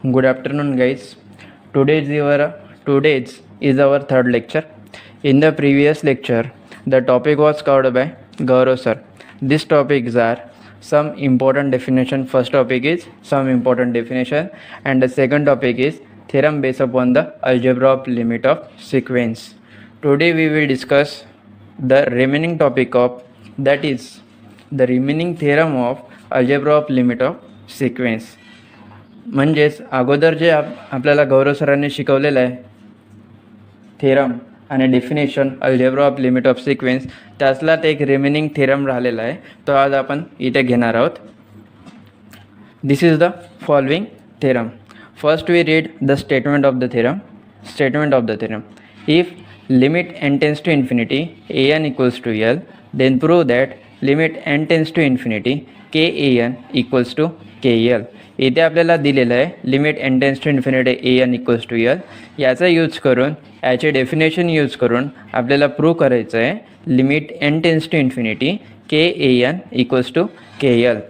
Good afternoon, guys. Today's is our third lecture. In the previous lecture, the topic was covered by Gaurav sir. These topics are some important definition. First topic is some important definition, and the second topic is theorem based upon the algebra of limit of sequence. Today we will discuss the remaining topic of, that is the remaining theorem of algebra of limit of sequence. म्हणजेच अगोदर जे आपल्याला गौरव सरांनी शिकवलेलं आहे theorem आणि definition algebra of limit of sequence, त्यातलाच एक रिमेनिंग थेरम राहिलेला आहे, तो आज आपण इथे घेणार आहोत. This is the following theorem. First we read the statement of the theorem. If limit n tends to infinity an equals to l, then prove that limit n tends to infinity kan equals to kl. इथे आपल्याला दिलेलं आहे limit n tends to infinity an equals to l. याचा use करून, याचे definition use करून आपल्याला prove करायचं आहे limit n tends to infinity kan equals to kl.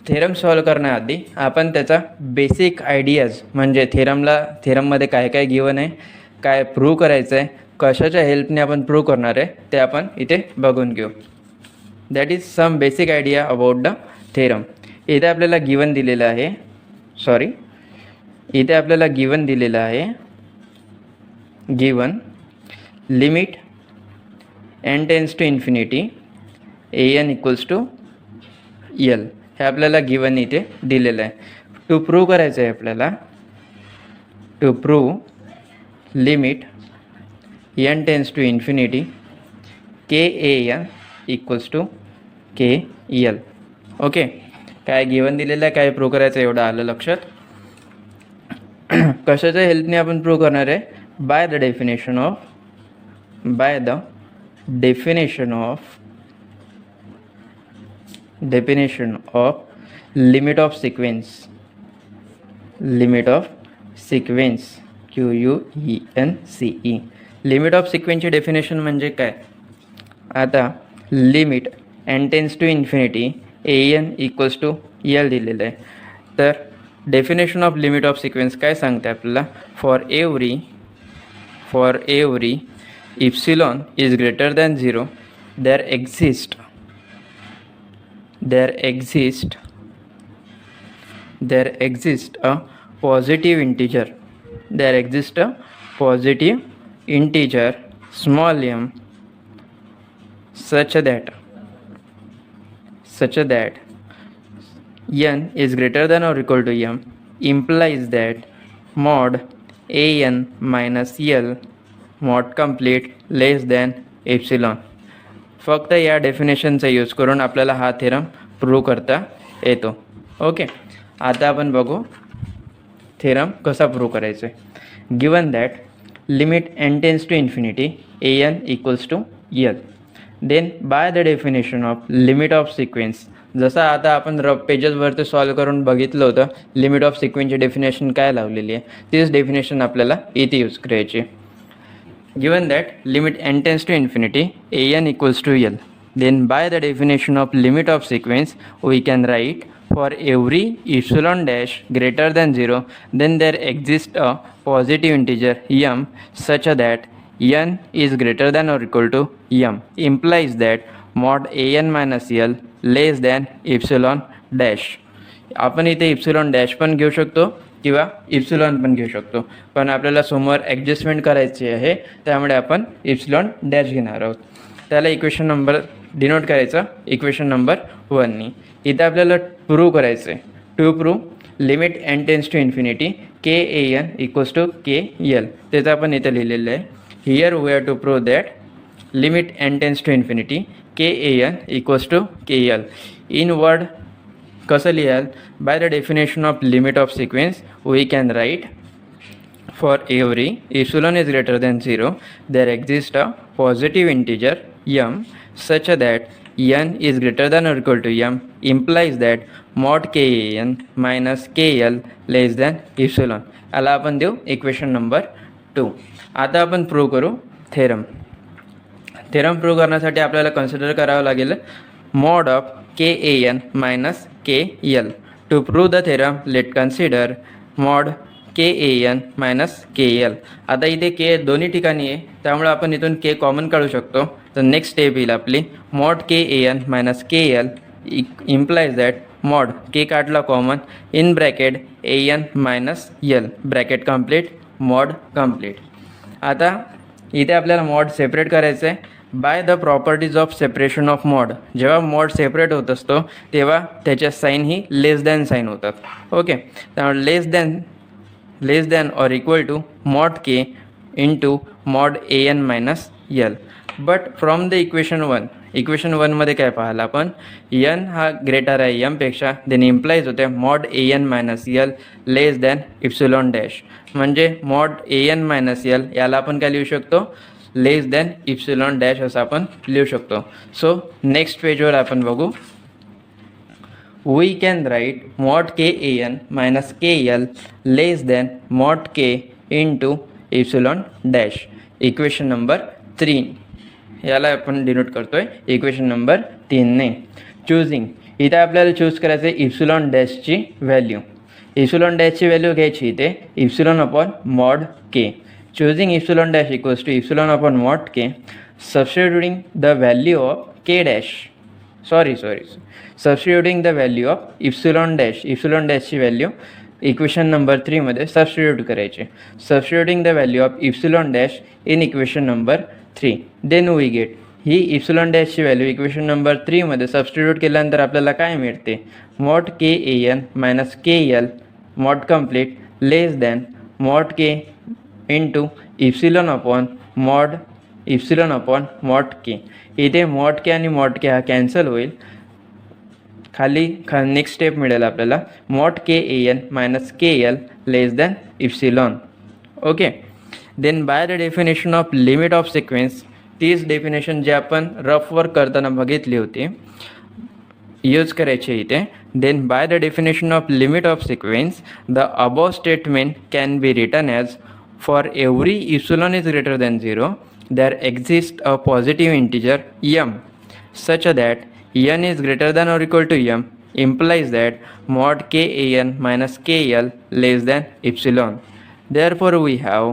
Theorem solve करण्याआधी आपण त्याचा बेसिक आयडियाज, म्हणजे थेरममध्ये काय काय गिवन आहे, काय प्रूव्ह करायचं आहे, कशाच्या हेल्पने आपण प्रूव्ह करणार आहे, ते आपण इथे बघून घेऊ. That is some basic idea about the theorem. इथे आपल्याला गिवन दिलेलं आहे given limit n tends to infinity an equals to l. हे आपल्याला गिवन इथे दिलेलं आहे. टू प्रूव्ह करायचं आहे आपल्याला, to prove limit n tends to infinity kan equals to kl. Okay, काय गिवन दिलेलं आहे, काय प्रूव्ह करायचं एवढं आलं लक्षात. कशाच्या हेल्पने आपण प्रूव्ह करणार आहे, by the definition of limit of sequence QUENCE. Limit of सिक्वेन्सची डेफिनेशन म्हणजे काय. आता limit n tends to infinity an equals to l दिलेलं आहे, तर definition of limit of sequence काय सांगते आपल्याला, for every epsilon is greater than 0 there exist a positive integer small m such that n is greater than or equal to m, implies that mod an minus l mod complete less than epsilon. फक्त या डेफिनेशनचा use करून आपल्याला हा theorem prove करता येतो. Okay, आता आपण बघू थेरम कसा प्रूव्ह करायचा आहे. Given that limit n tends to infinity an equals to l, then by the definition of limit of sequence, जसं आता आपण पेजेसवरती सॉल्व करून बघितलं होतं लिमिट ऑफ सिक्वेन्सची डेफिनेशन काय लावलेली आहे, तीच डेफिनेशन आपल्याला इथे यूज करायची. Given that limit n tends to infinity an equals to l, then by the definition of limit of sequence we can write for every epsilon dash greater than 0 then there exist a positive integer m such that n is greater than or equal to m, implies that mod an minus l less than epsilon dash. आपण इथे epsilon dash पण घेऊ शकतो किंवा epsilon पण घेऊ शकतो, पण आपल्याला समोर ॲडजस्टमेंट करायची आहे, त्यामुळे आपण इप्सिलॉन डॅश घेणार आहोत. त्याला इक्वेशन नंबर डिनोट करायचं इक्वेशन नंबर 1नी. इथे आपल्याला प्रूव्ह करायचं आहे, to prove limit n tends to infinity kan equals to kl. त्याचं आपण इथे लिहिलेलं आहे. Here we have to prove that limit n tends to infinity kan equals to kl. In word कसं लिहाल, by the definition of limit of sequence we can write for every epsilon is greater than 0 there exists a positive integer m such that n is greater than or equal to m, implies that mod kan minus kl less than epsilon. याला आपण देऊ equation number 2. आता आपण prove करू theorem. Prove करण्यासाठी आपल्याला consider करावं लागेल mod of kan minus kl. To prove the theorem, let's consider mod K A N minus K L. आता इथे के दोन्ही ठिकाणी आहे, त्यामुळे आपण इथून के कॉमन काढू शकतो. तर नेक्स्ट स्टेप येईल आपली mod K A N minus K L implies that mod K काढला common in bracket A N minus L bracket complete mod complete. आता इथे आपल्याला मॉड सेपरेट करायचं आहे by the properties of separation of mod. जेव्हा mod separate होत असतो तेव्हा त्याच्या साईन ही लेस दॅन साईन होतात. ओके, त्यामुळे less than or equal to mod K into mod A N minus L. But from the equation वनमध्ये काय पाहिलं आपण, यन हा ग्रेटर आहे यमपेक्षा, देन इम्प्लाइज होते mod A N minus L less than epsilon dash. म्हणजे mod A N minus L याला आपण काय लिहू शकतो, लेस दॅन इप्सिलॉन डॅश असं आपण लिहू शकतो. सो नेक्स्ट पेजवर आपण बघू. We can write mod K A N minus K L less than mod K into epsilon dash. Equation number 3 याला आपण डिनोट करतो आहे इक्वेशन नंबर 3ने. चूजिंग इथे आपल्याला चूज करायचं आहे इप्सिलॉन डॅशची व्हॅल्यू. इप्सिलॉन डॅशची व्हॅल्यू घ्यायची इथे epsilon upon mod K. Choosing epsilon dash equals to epsilon upon mod k, substituting the value of k dash. Substituting the value of epsilon dashची value equation number 3 मध्ये substitute करायची. Substituting the value of epsilon dash in equation number 3, then we get ही epsilon डॅशची value equation number 3 मध्ये substitute केल्यानंतर आपल्याला काय मिळते, mod K A N minus K L mod complete less than mod K into epsilon upon mod K. इथे mod के आणि mod के हा कॅन्सल होईल. खाली नेक्स्ट स्टेप मिळेल आपल्याला mod K A N minus K L less than epsilon. Okay, then by the definition of limit of sequence, तीच definition जे आपण रफ वर्क करताना बघितली होती यूज करायची इथे. Then by the definition of limit of sequence the above statement can be written as for every epsilon is greater than 0 there exists a positive integer m such that n is greater than or equal to m implies that mod k a n minus k l less than epsilon. Therefore we have,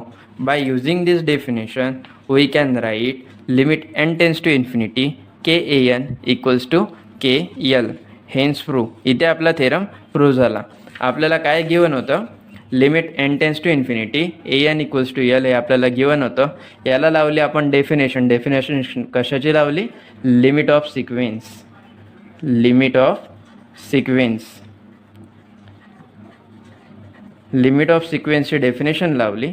by using this definition we can write limit n tends to infinity k a n equals to k l. hence prove. इथे आपला theorem prove झाला. आपल्याला काय given होतं, limit N tends to infinity A N equals to L हे आपल्याला given होतं. याला लावली आपण डेफिनेशन कशाची लावली, लिमिट ऑफ सिक्वेन्सची डेफिनेशन लावली.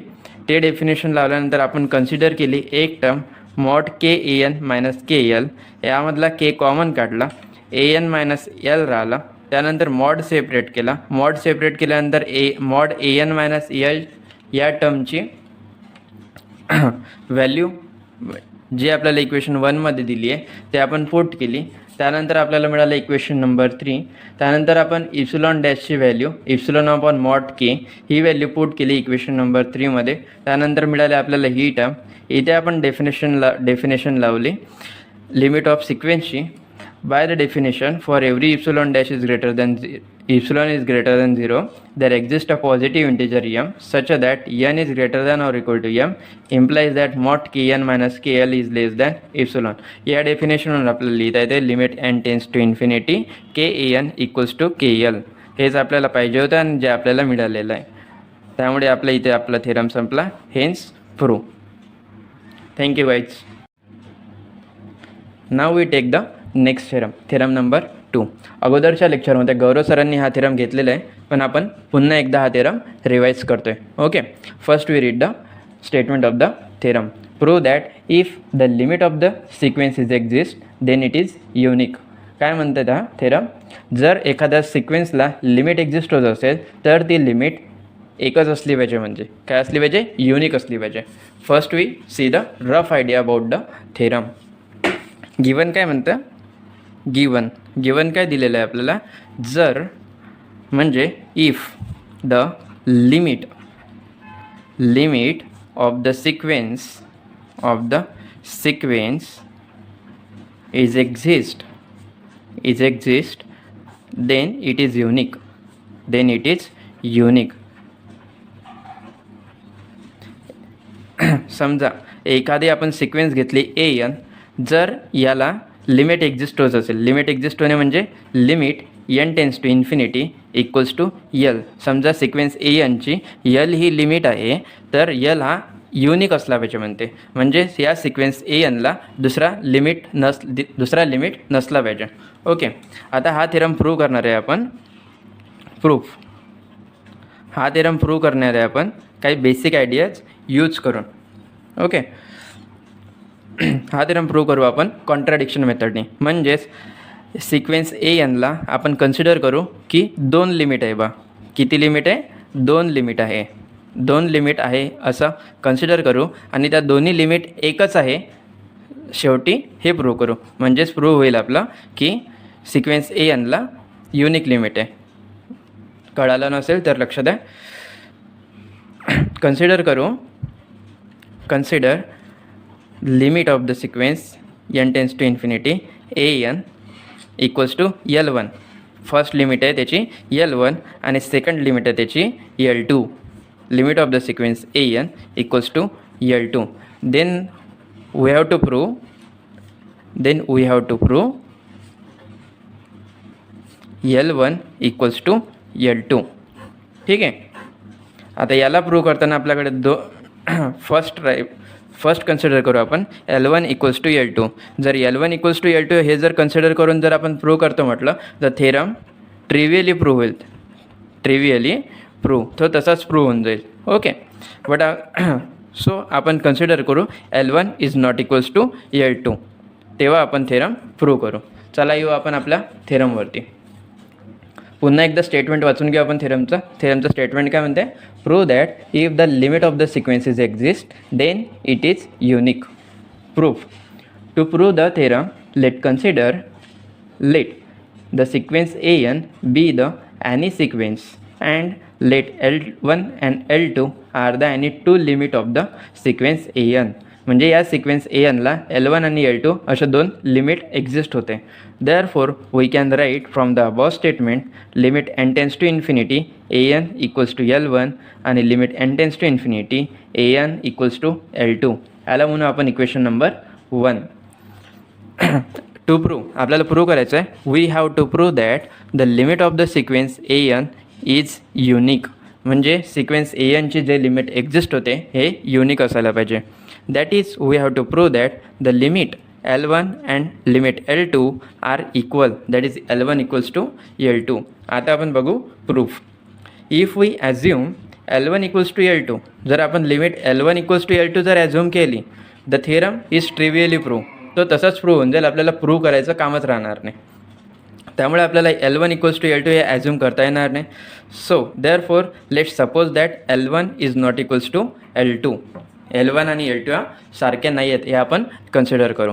ते डेफिनेशन लावल्यानंतर आपण कन्सिडर केली एक term mod K A N minus K L, यामधला के कॉमन काढला, ए एन मायनस एल राहिला. त्यानंतर मॉड सेपरेट केल्यानंतर mod A N minus L या टर्मची व्हॅल्यू जी आपल्याला इक्वेशन 1मध्ये दिली आहे ते आपण पुट केली. त्यानंतर आपल्याला मिळालं इक्वेशन नंबर 3. त्यानंतर आपण इप्सिलॉन डॅशची value epsilon upon mod K ही व्हॅल्यू पुट केली इक्वेशन नंबर 3 मध्ये. त्यानंतर मिळाले आपल्याला ही टर्म. इथे आपण डेफिनेशन लावली लिमिट ऑफ सिक्वेन्सची. By the definition, for every epsilon is greater than 0, there exists a positive integer m such that n is greater than or equal to m implies that mod kn minus kl is less than epsilon. या डेफिनेशनवर आपल्याला लिहिता येते limit n tends to infinity K A N equals to K L. हेच आपल्याला पाहिजे होतं आणि जे आपल्याला मिळालेलं आहे. त्यामुळे आपल्या इथे आपला थेरम संपला. Hence prove. Thank you guys. Now we take the next theorem number 2. अगोदरच्या लेक्चरमध्ये गौरव सरांनी हा थेरम घेतलेला आहे, पण आपण पुन्हा एकदा हा थेरम रिवाइज करतो आहे. Okay, first we read the statement of the theorem. Prove that if the limit of the sequence is exist then it is unique. काय म्हणतात हा थेरम, जर एखाद्या सिक्वेन्सला लिमिट एक्झिस्ट होत असेल तर ती लिमिट एकच असली पाहिजे. म्हणजे काय असली पाहिजे, युनिक असली पाहिजे. First we see the rough idea about the theorem. Given काय म्हणतं, गिवन काय दिलेलं आहे आपल्याला, जर म्हणजे if the limit of the sequence is exist then it is unique. समजा एखादी आपण सिक्वेन्स घेतली AN, जर याला लिमिट एक्झिस्ट होत असेल, लिमिट एक्झिस्ट होणे म्हणजे limit n tends to infinity equals to L. समजा सिक्वेन्स ANची L ही लिमिट आहे, तर L हा युनिक असला पाहिजे म्हणते, म्हणजेच या सिक्वेन्स ANला दुसरा लिमिट नसला पाहिजे. ओके, आता हा थेरम प्रूव्ह करणार आहे आपण. हा थेरम प्रूव्ह करणार आहे आपण काही बेसिक आयडियाज यूज करून. ओके, हा थेरम प्रूव्ह करू आपण कॉन्ट्राडिक्शन मेथडने. म्हणजेच सिक्वेन्स ANला आपण कन्सिडर करू की 2 लिमिट आहे बा. किती लिमिट आहे? 2 लिमिट आहे. 2 लिमिट आहे असं कन्सिडर करू आणि त्या दोन्ही लिमिट एकच आहे शेवटी हे प्रूव्ह करू. म्हणजेच प्रूव्ह होईल आपलं की सिक्वेन्स ANला युनिक लिमिट आहे. कळालं नसेल तर लक्ष द्या. Consider limit of the sequence n tends to infinity AN equals to L1. First limit आहे त्याची L1 आणि सेकंड लिमिट आहे त्याची L2. Limit of the sequence AN equals to L2. Then we have to prove L1 equals to L2. ठीक आहे. आता याला prove करताना आपल्याकडे फर्स्ट कन्सिडर करू आपण L1 इक्वल्स टू L2. जर L1 इक्वल्स टू L2 हे जर कन्सिडर करून जर आपण प्रूव्ह करतो म्हटलं तर थेरम ट्रिवियली प्रूव्ह तो तसाच प्रूव्ह होऊन जाईल. ओके, बट सो आपण कन्सिडर करू L1 is not equals to L2, तेव्हा आपण थेरम प्रूव्ह करू. चला येऊ आपण आपल्या थेरमवरती. पुन्हा एकदा स्टेटमेंट वाचून घेऊ आपण थेरमचं स्टेटमेंट काय म्हणते? Prove that if the limit of the sequences exist then it is unique. Proof. To prove the theorem let the sequence AN be the any sequence and let L1 and L2 are the any two limit of the sequence AN. म्हणजे या sequence ANला L1 आणि L2 अशा 2 limit exist होते. Therefore we can write from the above statement limit n tends to infinity AN equals to L1 आणि limit n tends to infinity AN equals to L2. याला म्हणून आपण equation number 1. To prove आपल्याला prove करायचं आहे we have to prove that the limit of the sequence AN is unique. म्हणजे sequence ANची जे लिमिट एक्झिस्ट होते हे युनिक असायला पाहिजे. That is we have to prove that the limit L1 and limit L2 are equal. That is L1 equals to L2. आता आपण बघू proof. If we assume L1 equals to L2, जर आपण limit L1 equals to L2 जर assume केली the theorem is ट्रिवियली prove. तो तसाच prove होऊन जाईल, आपल्याला प्रूव्ह करायचं कामच राहणार नाही. त्यामुळे आपल्याला L1 इक्वल्स टू L2 हे ॲझ्युम करता येणार नाही. So therefore let's suppose that L1 is not equals to L2. L1 आणि L2 सारखे नाही आहेत हे आपण कन्सिडर करू.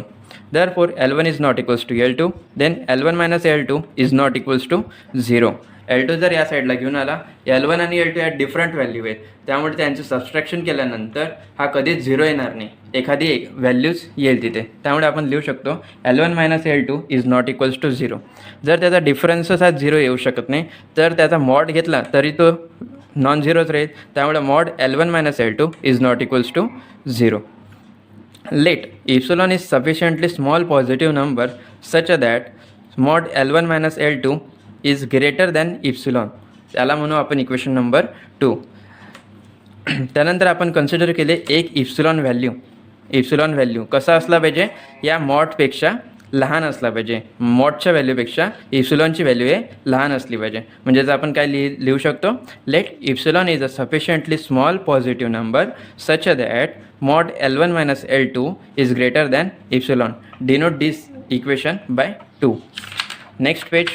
Therefore L1 is not equals to L2 then L1 minus L2 is not equals to 0. L2 जर या साईडला घेऊन आला L1 आणि L2 या डिफरंट व्हॅल्यू आहेत, त्यामुळे त्यांचं सबस्ट्रॅक्शन केल्यानंतर हा कधीच 0 येणार नाही, एखादी व्हॅल्यूज येईल तिथे. त्यामुळे आपण लिहू शकतो L1 minus L2 is not equals to 0. जर त्याचा डिफरन्सच हा 0 येऊ शकत नाही तर त्याचा मॉड घेतला तरी तो नॉन झिरोच राहील. त्यामुळे mod L1 minus L2 is not equals to 0. Let epsilon is sufficiently small positive number such that mod L1 minus L2 is greater than epsilon. त्याला म्हणू आपण इक्वेशन नंबर 2. त्यानंतर आपण कन्सिडर केले एक इप्सिलॉन व्हॅल्यू कसा असला पाहिजे? या मॉडपेक्षा लहान असला पाहिजे. मॉडच्या व्हॅल्यूपेक्षा इप्सिलॉनची व्हॅल्यू हे लहान असली पाहिजे. म्हणजेच आपण काय लिहू शकतो? Let epsilon is a sufficiently small positive number such that mod L1 minus L2 is greater than epsilon. Denote this equation by 2. Next page.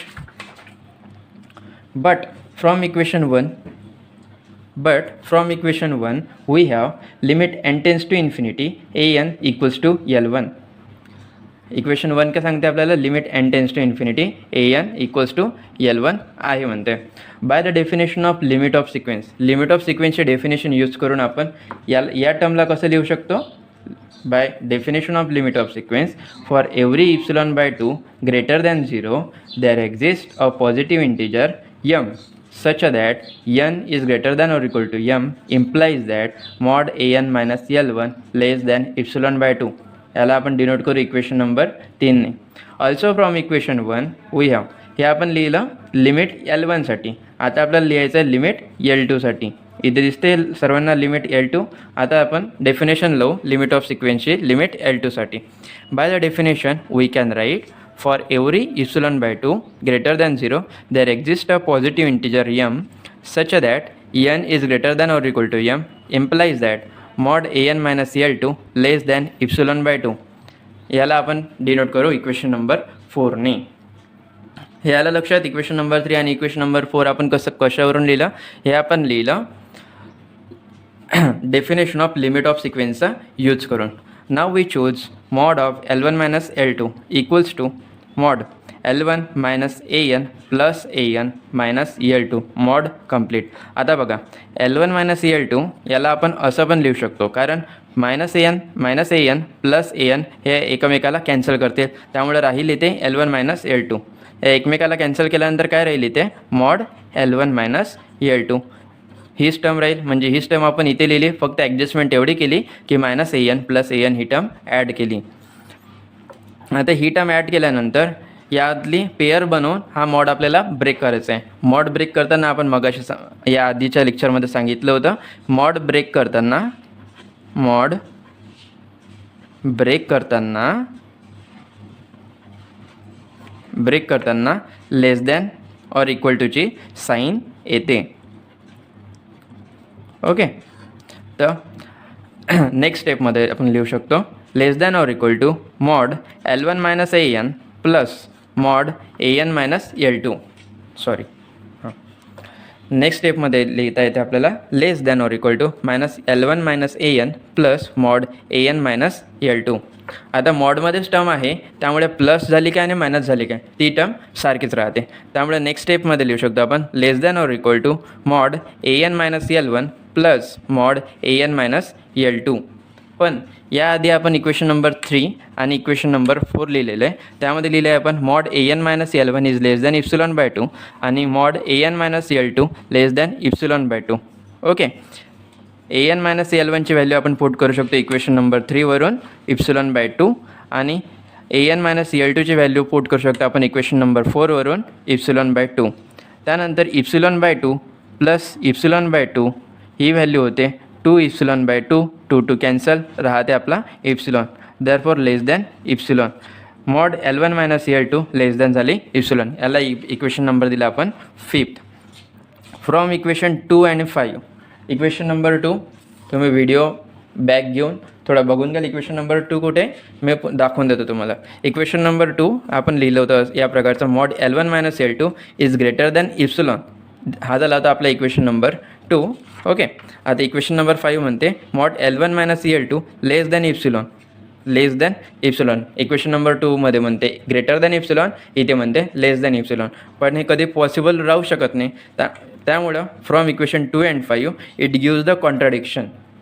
But from equation 1 we have limit n tends to infinity AN equals to L1. Equation 1 काय सांगते आपल्याला? Limit n tends to infinity AN equals to L1 आहे म्हणते. By the definition of limit of सिक्वेन्सचे definition use करून आपण या टर्मला कसं लिहू शकतो? By definition of limit of sequence for every epsilon by 2 greater than 0 there exist a positive integer m such that n is greater than or equal to m implies that mod an minus L1 less than epsilon by 2. याला आपण denote करू equation number 3 ने. Also from equation 1 we have, हे आपण लिहिलं limit L1साठी. आता आपल्याला लिहायचं आहे लिमिट L2साठी. इथे दिसते सर्वांना लिमिट L2. आता आपण डेफिनेशन लावू लिमिट ऑफ सिक्वेन्सची लिमिट L2साठी. By the definition we can write for every epsilon by 2 greater than 0 there exists a positive integer m such that n is greater than or equal to m implies that mod an minus L2 less than epsilon by 2. याला आपण denote करू equation number 4 ने. हे आलं लक्षात. Equation number 3 आणि equation number 4 आपण कशावरून लिहिलं, हे आपण लिहिलं डेफिनेशन ऑफ लिमिट ऑफ सिक्वेन्सचा यूज करून. Now we choose mod of L1 minus L2 equals to mod L1 minus an plus an minus L2 mod complete. आता बघा L1 minus L2 याला आपण असं पण लिहू शकतो, कारण मायनस an प्लस an हे एकमेकाला कॅन्सल करतील. त्यामुळे राहील इथे L1 मायनस L2. हे एकमेकाला कॅन्सल केल्यानंतर काय राहील इथे mod L1 मायनस L2. हीच टर्म राहील. म्हणजे हीच टर्म आपण इथे लिहिली, फक्त ॲडजस्टमेंट एवढी केली की मायनस an प्लस an ही टर्म ॲड केली. आता ही टर्म ॲड केल्यानंतर यातली पेअर बनवून हा मॉड आपल्याला ब्रेक करायचा आहे. मॉड ब्रेक करताना आपण मगाशी या आधीच्या लेक्चरमध्ये सांगितलं होतं, मॉड ब्रेक करताना लेस दॅन ऑर इक्वल टूची साईन येते. ओके, तर नेक्स्ट स्टेपमध्ये आपण लिहू शकतो less than or equal to mod L1 minus an plus mod an minus L2. Sorry, next स्टेपमध्ये लिहिता येते आपल्याला less than or equal to minus L1 minus an plus mod an minus L2. आता मॉडमध्येच term आहे, त्यामुळे plus झाली काय आणि मायनस झाली काय ती टर्म सारखीच राहते. त्यामुळे नेक्स्ट स्टेपमध्ये लिहू शकतो आपण less than or equal to mod an minus L1 plus mod an minus L2. पण याआधी आपण इक्वेशन नंबर 3 आणि इक्वेशन नंबर 4 लिहिलेलं आहे. त्यामध्ये लिहिलं आहे आपण mod an minus L1 is less than epsilon by 2 आणि mod an minus L2 less than epsilon by 2. Okay, an minus L1ची व्हॅल्यू आपण पुट करू शकतो इक्वेशन नंबर 3 वरून इप्सिलॉन बाय 2, आणि an मायनस L2ची व्हॅल्यू पुट करू शकतो आपण इक्वेशन नंबर 4 वरून इप्सिलॉन बाय 2. त्यानंतर epsilon by 2 plus epsilon by 2 ही व्हॅल्यू होते 2 इप्सिलॉन बाय 2. 2 कॅन्सल राहते आपला epsilon. Therefore less than epsilon. Mod L1 minus L2 less than झाली इप्सिलॉन. याला इक्वेशन नंबर दिला आपण 5th. फ्रॉम इक्वेशन 2 आणि 5, इक्वेशन नंबर 2 तुम्ही व्हिडिओ बॅक घेऊन थोडा बघून घ्याल. इक्वेशन नंबर 2 कुठे मी दाखवून देतो तुम्हाला. इक्वेशन नंबर 2 आपण लिहिलं होतं या प्रकारचं mod L1 minus L2 is greater than epsilon. हा झाला होता आपला इक्वेशन नंबर 2. ओके, आता इक्वेशन नंबर 5 म्हणते mod L1 minus L2 less than epsilon. Equation number 2 मध्ये म्हणते ग्रेटर दॅन इप्सिलॉन, इथे म्हणते लेस दॅन इप्सिलॉन. पण हे कधी पॉसिबल राहू शकत नाही. त्यामुळं from equation 2 and 5 it gives the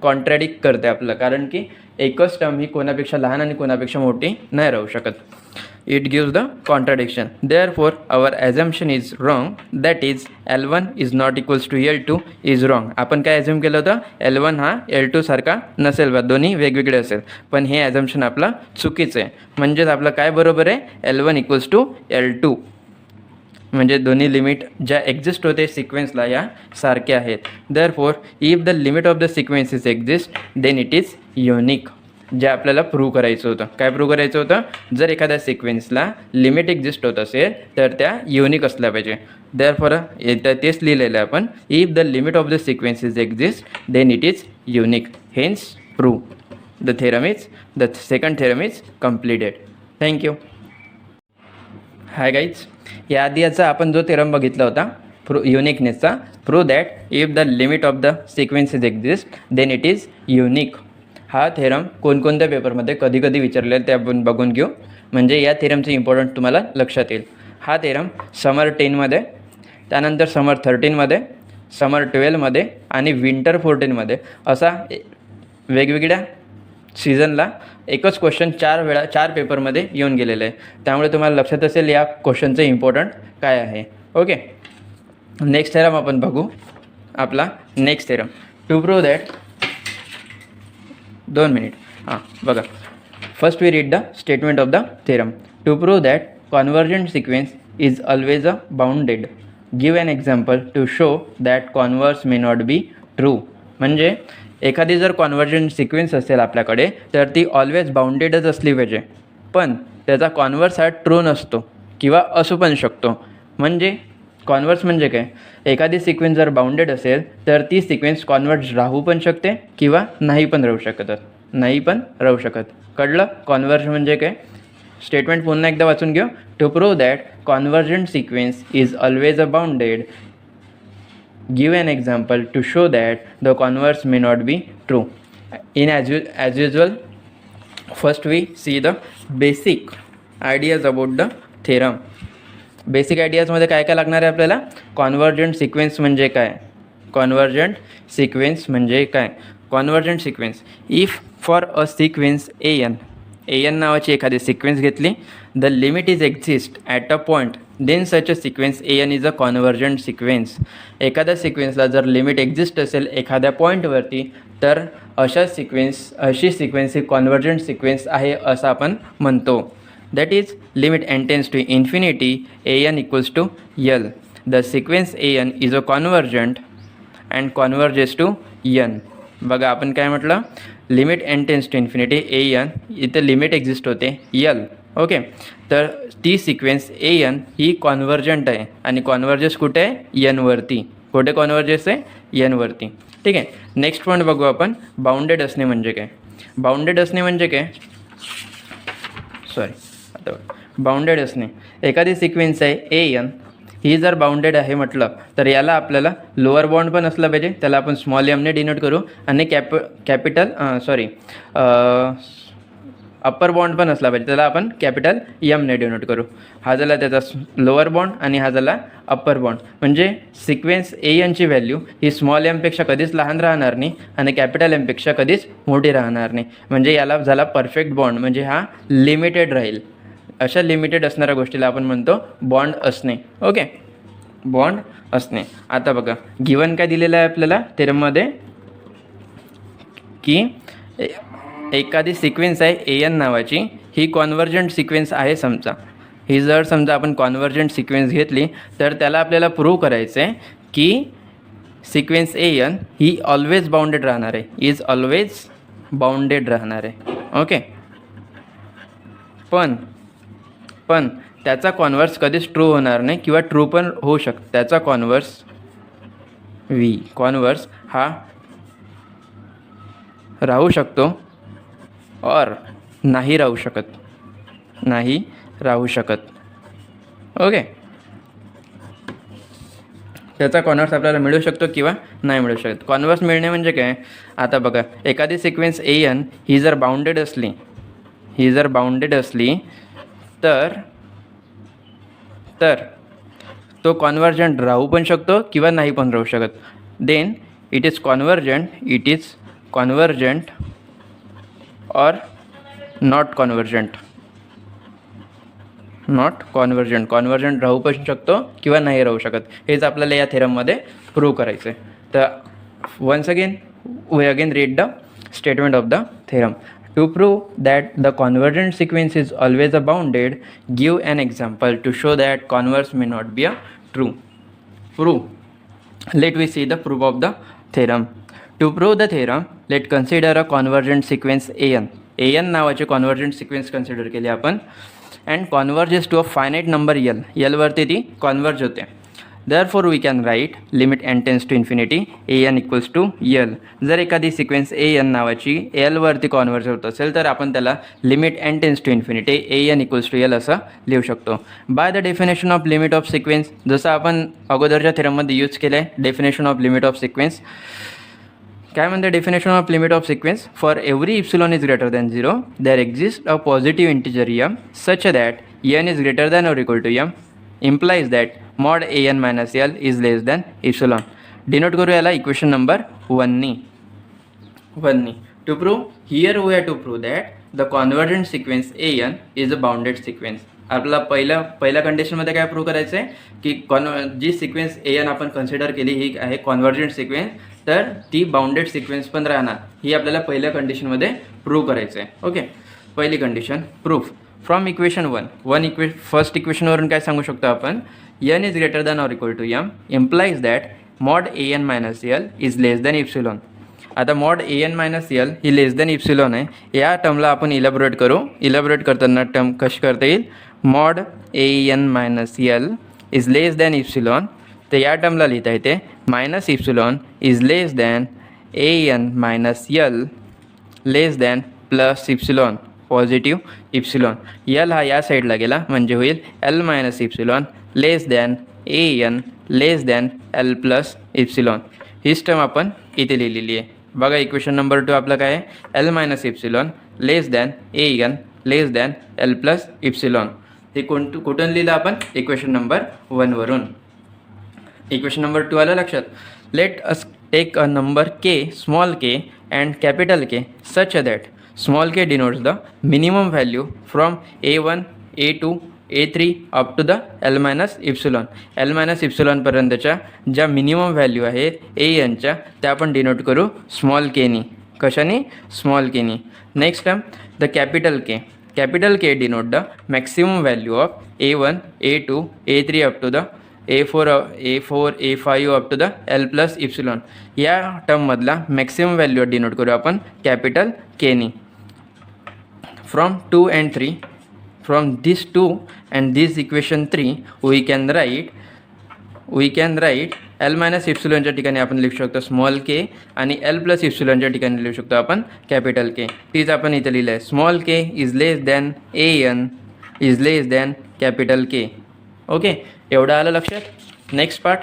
contradict करते आपलं, कारण की एकच टर्म ही कोणापेक्षा लहान आणि कोणापेक्षा मोठी नाही राहू शकत. It gives the contradiction. Therefore our assumption is wrong, that is L1 is not equals to L2 is wrong. आपण काय ॲझ्युम केलं होतं L1 हा L2 सारखा नसेल बा, दोन्ही वेगवेगळे असेल. पण हे ॲझम्पशन आपलं चुकीचं आहे. म्हणजेच आपलं काय बरोबर आहे L1 इक्वल्स टू L2. म्हणजे दोन्ही लिमिट ज्या एक्झिस्ट होते सिक्वेन्सला या सारख्या आहेत. Therefore if the limit of the sequence is exist then it is unique. जे आपल्याला प्रूव्ह करायचं होतं. काय प्रूव्ह करायचं होतं, जर एखाद्या सिक्वेन्सला लिमिट एक्झिस्ट होत असेल तर त्या युनिक असल्या पाहिजे. देअरफॉर तेच लिहिलेलं आहे आपण, if the limit of the sequence is exist then it is unique, hence prove. The second theorem is completed. Thank you. Hi guys, याआधी याचा आपण जो थेरम बघितला होता युनिकनेसचा, prove that if the limit of the sequence is exist then it is unique. हा theorem कोणकोणत्या पेपरमध्ये कधी कधी विचारले ते आपण बघून घेऊ, म्हणजे या थेरमचं इम्पॉर्टंट तुम्हाला लक्षात येईल. हा थेरम समर 10मध्ये, त्यानंतर समर 13मध्ये, समर 12मध्ये आणि विंटर 14मध्ये असा वेगवेगळ्या सीझनला एकच क्वेश्चन 4 पेपरमध्ये येऊन गेलेलं आहे. त्यामुळे तुम्हाला लक्षात असेल या क्वेश्चनचं इम्पॉर्टंट काय आहे. ओके, नेक्स्ट थेरम आपण बघू. आपला next theorem to prove that 2 minute बघा. First we read the statement of the theorem. To prove that convergent sequence is always a bounded. Give an example to show that converse may not be true. म्हणजे एखादी जर कॉन्वर्जंट sequence असेल आपल्याकडे तर ती always बाउंडेडच असली पाहिजे, पण त्याचा कॉन्वर्स हा ट्रू नसतो किंवा असू पण शकतो. म्हणजे कॉन्वर्स म्हणजे काय, एखादी सिक्वेन्स जर बाउंडेड असेल तर ती सिक्वेन्स कॉन्वर्स राहू पण शकते किंवा नाही पण राहू शकत. कळलं कॉन्वर्स म्हणजे काय. स्टेटमेंट पुन्हा एकदा वाचून घेऊ. To prove that convergent sequence is always a bounded. Give an example to show that the converse may not be true. In as usual first we see the basic ideas about the theorem. Basic आयडियाजमध्ये काय काय लागणार आहे आपल्याला. Convergent sequence म्हणजे काय. Convergent sequence if for a sequence N नावाची एखादी सिक्वेन्स घेतली, the limit is exist at a point, then such a sequence N is a convergent sequence. एखाद्या सिक्वेन्सला जर लिमिट एक्झिस्ट असेल एखाद्या पॉईंटवरती तर अशी सिक्वेन्स ही कॉन्वर्जंट सिक्वेन्स आहे असं आपण म्हणतो. That is limit N tends to infinity N equals to L. The sequence N is a convergent and converges to N. बघा आपण काय म्हटलं, limit N tends to infinity N, इथे लिमिट एक्झिस्ट होते यल. ओके, तर ती sequence N ही कॉन्वर्जंट आहे आणि कॉन्वर्जेस कुठे आहे, एनवरती. कुठे कॉन्वर्जेस आहे, एनवरती. ठीक आहे. नेक्स्ट पॉईंट बघू आपण. बाउंडेड असणे म्हणजे काय. बाउंडेड असणे एखादी सिक्वेन्स आहे एन, ही जर बाउंडेड आहे म्हटलं तर याला आपल्याला लोअर बाउंड पण असला पाहिजे, त्याला आपण स्मॉल एमने डिनोट करू, आणि अप्पर बाउंड पण असला पाहिजे, त्याला आपण कॅपिटल एमने डिनोट करू. हा झाला त्याचा लोअर बाउंड आणि हा झाला अप्पर बाउंड. म्हणजे सिक्वेन्स एनची व्हॅल्यू ही स्मॉल एमपेक्षा कधीच लहान राहणार नाही आणि कॅपिटल एमपेक्षा कधीच मोठी राहणार नाही. म्हणजे याला झाला परफेक्ट बाउंड, म्हणजे हा लिमिटेड राहील. अशा लिमिटेड असणाऱ्या गोष्टीला आपण म्हणतो बॉन्ड असणे. ओके, बॉन्ड असणे. आता बघा गिवन काय दिलेलं आहे आपल्याला थेरममध्ये, की एखादी सिक्वेन्स आहे एन नावाची, ही कॉन्वर्जंट सिक्वेन्स आहे समजा. ही जर समजा आपण कॉन्वर्जंट सिक्वेन्स घेतली तर त्याला आपल्याला प्रूव्ह करायचं आहे की सिक्वेन्स एन ही ऑलवेज बाउंडेड राहणार आहे, इज ऑलवेज बाउंडेड राहणार आहे. ओके, पण त्याचा कॉन्वर्स कधीच ट्रू होणार नाही किंवा ट्रू पण होऊ शकतं. त्याचा कॉन्वर्स हा राहू शकतो और नाही राहू शकत. ओके, त्याचा कॉन्वर्स आपल्याला मिळू शकतो किंवा नाही मिळू शकत. कॉन्वर्स मिळणे म्हणजे काय. आता बघा एखादी सिक्वेन्स एन ही जर बाउंडेड असली तर तो कॉन्वर्जंट राहू पण शकतो किंवा नाही पण राहू शकत. देन इट इज कॉन्वर्जंट और नॉट कॉन्वर्जंट. कॉन्वर्जंट राहू पण शकतो किंवा नाही राहू शकत. हेच आपल्याला या थेरममध्ये प्रूव्ह करायचं आहे. तर once again we read the statement of the theorem. To prove that the convergent sequence is always a bounded, give an example to show that converse may not be a true. Proof. Let we see the proof of the theorem. To prove the theorem, let's consider a convergent sequence an. an नावाचे convergent sequence consider केली आपण, and converges to a finite number l वरती ती converge होते. Therefore we can write limit n tends to infinity an equals to l. जर एखादी sequence an नावाची l वरती कॉन्वर्ज होत असेल तर आपण त्याला limit n tends to infinity an equals to l असं लिहू शकतो. By the definition of limit of sequence, जसं आपण अगोदरच्या थेरममध्ये यूज केलं आहे definition of limit of sequence. काय म्हणते definition of limit of sequence. For every epsilon is greater than 0 there exist a positive integer m such that n is greater than और equal to m implies that mod an minus l is less than epsilon. Denote करू याला equation number 1 नी. To prove, here we have to prove that the convergent sequence an is a bounded sequence. आपल्याला पहिल्या कंडिशनमध्ये काय prove करायचं आहे की जी सिक्वेन्स एन आपण कन्सिडर केली ही आहे कॉन्व्हर्जंट सिक्वेन्स, तर ती बाउंडेड सिक्वेन्स पण राहणार, ही आपल्याला पहिल्या कंडिशनमध्ये प्रूव्ह करायचं आहे. ओके, पहिली condition proof from equation first इक्वेशनवरून काय सांगू शकतो आपण, N is greater than or equal to M implies that mod A N minus L is less than epsilon. आता mod A N minus L ही लेस दॅन इप्सिलॉन आहे. या टर्मला आपण इलॅबोरेट करू. इलॅबोरेट करताना टर्म कशी करता येईल, mod A N minus L is less than epsilon, तर या टर्मला लिहिता येते minus epsilon is less than A N minus L less than plus epsilon positive epsilon. L हा या साईडला गेला म्हणजे होईल L minus epsilon less than A N less than L plus epsilon. हीच टर्म आपण इथे लिहिलेली आहे. बघा इक्वेशन नंबर 2 आपलं काय आहे, L minus epsilon less than A N less than L plus epsilon. हे कुठून लिहिलं आपण, इक्वेशन नंबर 1 वरून. इक्वेशन नंबर 2 आलं लक्षात. Let us take a number K small K and capital K such that small K denotes the minimum value from A1 A2 A3 up to the L minus epsilon. L minus इप्सिलॉनपर्यंतच्या ज्या minimum value आहेत ए एनच्या त्या आपण denote करू small केनी. कशाने, small केनी. Next term the capital K. Capital K denote the maximum value of A1 A2 A3 up to the A4 A5 up to the L plus epsilon. या टर्ममधला maximum value denote करू आपण capital केनी. From 2 and 3, from this 2 and this equation 3 we can write L minus इप्सिलॉनच्या ठिकाणी आपण लिहू शकतो स्मॉल के आणि एल प्लस इप्सिलॉनच्या ठिकाणी लिहू शकतो आपण कॅपिटल के. तीच आपण इथे लिहिलं आहे, small K is less than A N is less than capital K. Okay, एवढं आलं लक्षात. Next part,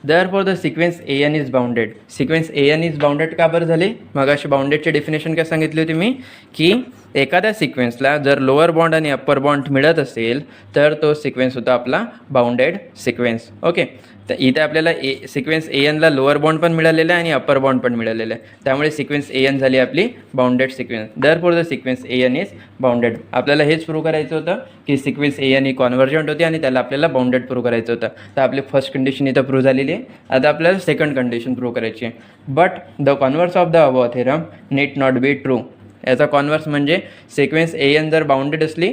Therefore the sequence an is bounded. Sequence an is bounded का बरं झाले, मग अशी बाउंडेडची डेफिनेशन काय सांगितली होती मी, की एखाद्या सिक्वेन्सला जर लोअर बॉन्ड आणि अप्पर बॉन्ड मिळत असेल तर तो सिक्वेन्स होता आपला बाउंडेड सिक्वेन्स. ओके, तर इथे आपल्याला सिक्वेन्स एनला लोअर बॉन्ड पण मिळालेला आहे आणि अप्पर बॉन्ड पण मिळालेलं आहे, त्यामुळे सिक्वेन्स एन झाली आपली bounded sequence. Therefore the sequence an is bounded. आपल्याला हेच प्रूव्ह करायचं होतं की सिक्वेन्स एन ही कॉन्व्हर्जंट होती आणि त्याला आपल्याला बाउंडेड प्रूव्ह करायचं होतं. तर आपली फर्स्ट कंडिशन इथं प्रूव्ह झालेली आहे. आता आपल्याला सेकंड कंडिशन प्रूव्ह करायची आहे. But the converse of the above theorem need not be true. याचा कॉन्व्हर्स म्हणजे सिक्वेन्स एन जर बाउंडेड असली,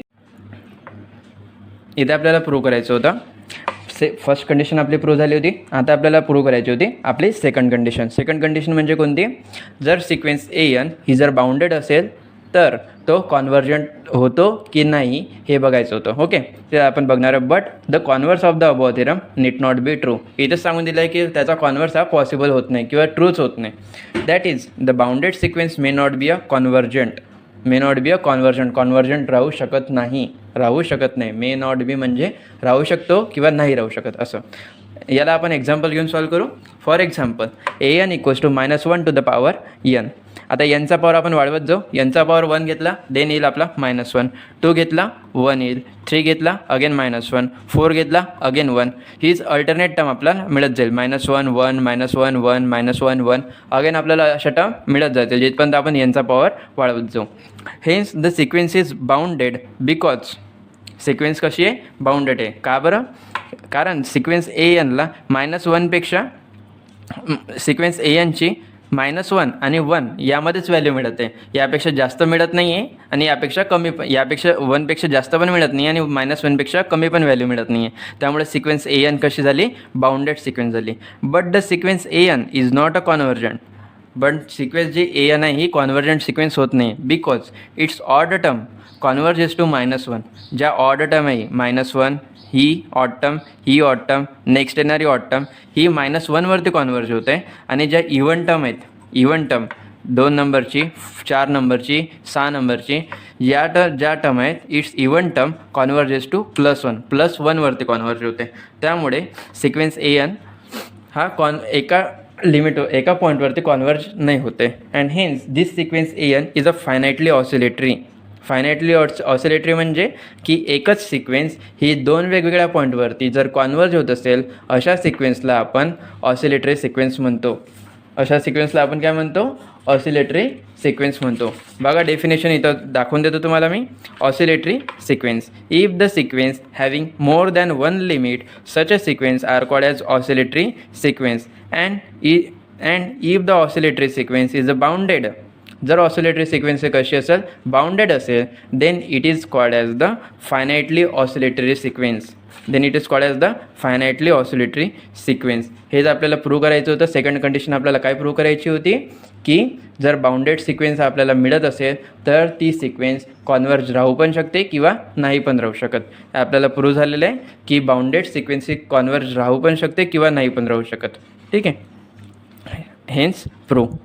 इथे आपल्याला प्रूव्ह करायचं होतं. फर्स्ट कंडिशन आपली प्रूव्ह झाली होती. आता आपल्याला प्रूव्ह करायची होती आपली सेकंड कंडिशन. सेकंड कंडिशन म्हणजे कोणती, जर सिक्वेन्स एन ही जर बाउंडेड असेल तर तो कॉन्व्हर्जंट होतो की नाही हे बघायचं होतं. ओके, ते आपण बघणार आहे. But the converse of the above theorem need not be true. इथंच सांगून दिलं आहे की त्याचा कॉन्व्हर्स हा पॉसिबल होत नाही किंवा ट्रूच होत नाही. That is the bounded sequence may not be a convergent. May not be a convergent राहू शकत नाही. मे नॉट बी म्हणजे राहू शकतो किंवा नाही राहू शकत असं. याला आपण एक्झाम्पल घेऊन सॉल्व करू. For example an equals to -1 to the power n. आता यांचा पॉवर आपण वाढवत जाऊ. यांचा पॉवर 1 घेतला देन येईल आपला -1, 2 घेतला 1 येईल, 3 घेतला अगेन -1, 4 घेतला अगेन 1. हीच अल्टरनेट टर्म आपल्याला मिळत जाईल. -1 1 -1 1 -1 1 अगेन आपल्याला अशा टर्म मिळत जातील जिथपर्यंत आपण यांचा पॉवर वाढवत जाऊ. Hence the sequence is bounded because sequence कशी आहे, बाउंडेड आहे. का बरं, कारण सिक्वेन्स एनला -1पेक्षा सिक्वेन्स एनची -1 आणि 1 यामध्येच व्हॅल्यू मिळत आहे. यापेक्षा जास्त मिळत नाही आहे आणि यापेक्षा 1पेक्षा जास्त पण मिळत नाही आणि -1पेक्षा कमी पण व्हॅल्यू मिळत नाही आहे. त्यामुळे सिक्वेन्स एन कशी झाली, बाउंडेड सिक्वेन्स झाली. But the sequence N is not a convergent. But sequence जी एन आहे ही कॉन्व्हर्जंट सिक्वेन्स होत नाही because it's odd term converges to -1. ज्या ऑड टर्म आहे -1 ही ऑड टर्म, ही ऑड टर्म, नेक्स्ट येणारी ऑड टर्म ही -1 वरती कॉन्व्हर्ज होत आहे. आणि ज्या इव्हन टर्म आहेत, इव्हन टर्म 2 नंबरची, 4 नंबरची, 6 नंबरची ज्या टर्म आहेत it's even term converges to +1 वरती कॉन्व्हर्ज होते. त्यामुळे सिक्वेन्स एन हा एका पॉईंटवरती कॉन्व्हर्ज नाही होते. And hence this sequence N is a finitely oscillatory म्हणजे की एकच सिक्वेन्स ही 2 वेगवेगळ्या पॉईंटवरती जर कॉन्व्हर्ज होत असेल अशा सिक्वेन्सला आपण ऑसिलेटरी सिक्वेन्स म्हणतो. अशा सिक्वेन्सला आपण काय म्हणतो, ऑसिलेटरी सिक्वेन्स म्हणतो. बघा डेफिनेशन इथं दाखवून देतो तुम्हाला मी. Oscillatory sequence, if the sequence having more than one limit such a sequence are called as oscillatory sequence and if the oscillatory sequence is a bounded. जर ऑसिलेटरी सिक्वेन्स कशी असेल, बाउंडेड असेल, then it is called as the finitely oscillatory sequence. Finitely oscillatory sequence. हेच आपल्याला prove करायचं होतं. Second condition आपल्याला काय प्रूव्ह करायची होती, की जर बाउंडेड सिक्वेन्स आपल्याला मिळत असेल तर ती सिक्वेन्स कॉन्व्हर्ज राहू पण शकते किंवा नाही पण राहू शकत. आपल्याला प्रूव्ह झालेलं आहे की बाउंडेड सिक्वेन्स ही कॉन्व्हर्ज राहू पण शकते किंवा नाही पण राहू शकत. ठीक आहे, हेन्स प्रूव्ह.